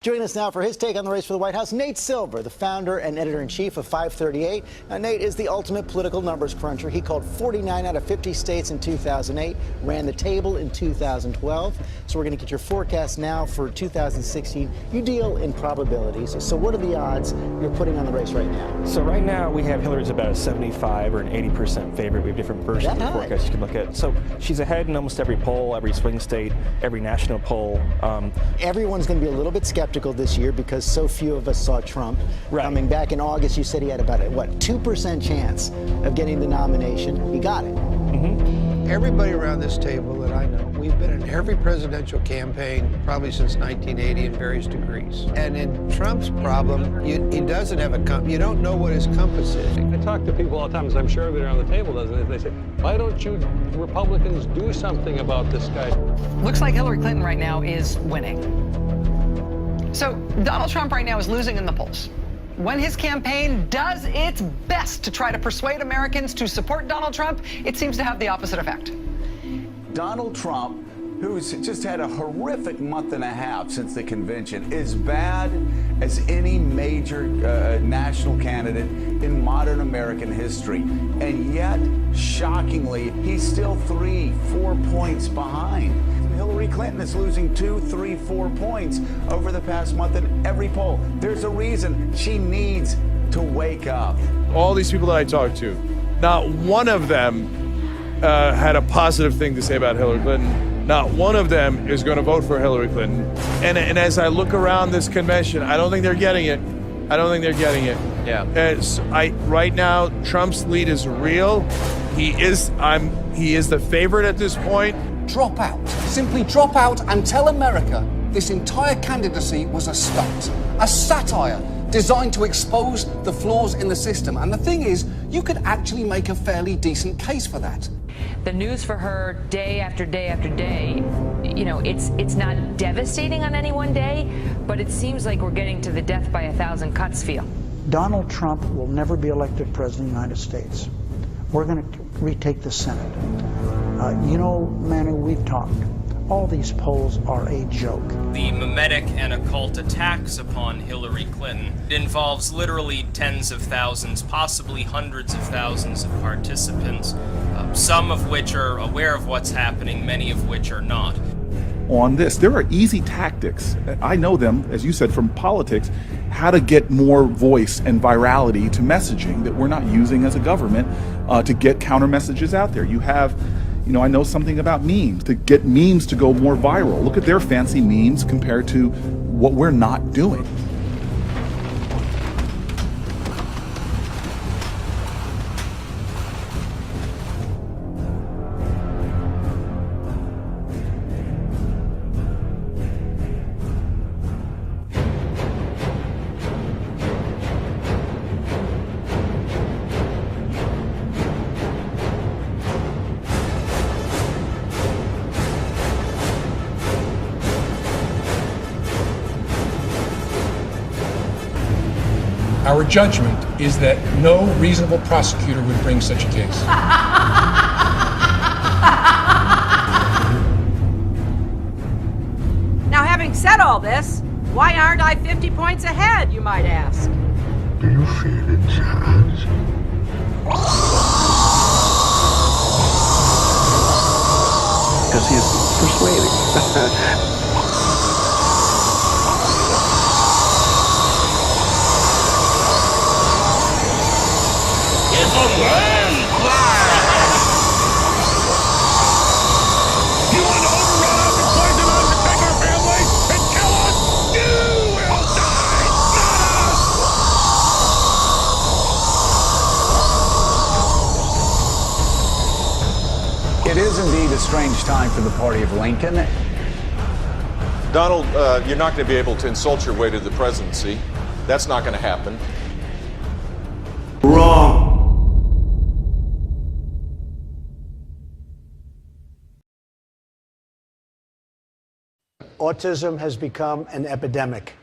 Joining us now for his take on the race for the White House, Nate Silver, the founder and editor-in-chief of 538. Now, Nate is the ultimate political numbers cruncher. He called 49 out of 50 states in 2008, ran the table in 2012. So we're going to get your forecast now for 2016. You deal in probabilities. So what are the odds you're putting on the race right now? So right now we have Hillary's about a 75 or an 80% favorite. We have different versions of the forecast you can look at. So she's ahead in almost every poll, every swing state, every national poll. Everyone's going to be a little bit skeptical this year because so few of us saw Trump coming back in August. You said he had about a 2% chance of getting the nomination. He got it. Everybody around this table that I know, we've been in every presidential campaign probably since 1980 in various degrees. And in Trump's problem, he doesn't have a compass. You don't know what his compass is. I talk to people all the time, as I'm sure everybody around the table does, and they say, why don't you Republicans do something about this guy? Looks like Hillary Clinton right now is winning. So Donald Trump right now is losing in the polls. When his campaign does its best to try to persuade Americans to support Donald Trump, it seems to have the opposite effect. Donald Trump, who's just had a horrific month and a half since the convention, is bad as any major national candidate in modern American history. And yet, shockingly, he's still 3-4 points behind. Hillary Clinton is losing 2, 3, 4 points over the past month in every poll. There's a reason. She needs to wake up. All these people that I talked to, not one of them had a positive thing to say about Hillary Clinton. Not one of them is going to vote for Hillary Clinton. And as I look around this convention, I don't think they're getting it. I don't think they're getting it. Yeah. Right now, Trump's lead is real. He is the favorite at this point. Drop out. Simply drop out and tell America this entire candidacy was a stunt, a satire designed to expose the flaws in the system. And the thing is, you could actually make a fairly decent case for that. The news for her day after day after day, you know, it's not devastating on any one day, but it seems like we're getting to the death by 1,000 cuts feel. Donald Trump will never be elected president of the United States. We're going to retake the Senate. You know, Manu, we've talked. All these polls are a joke. The mimetic and occult attacks upon Hillary Clinton involves literally tens of thousands, possibly hundreds of thousands of participants, some of which are aware of what's happening, many of which are not. On this, there are easy tactics. I know them, as you said, from politics, how to get more voice and virality to messaging that we're not using as a government to get counter messages out there. You have, you know, I know something about memes, to get memes to go more viral. Look at their fancy memes compared to what we're not doing. Our judgment is that no reasonable prosecutor would bring such a case. Now, having said all this, why aren't I 50 points ahead, you might ask? Do you feel inside? Because he's persuading. You want to overrun us and poison us and take our families and kill us? You will die, not us! It is indeed a strange time for the party of Lincoln. Donald, you're not going to be able to insult your way to the presidency. That's not going to happen. Wrong. Autism has become an epidemic.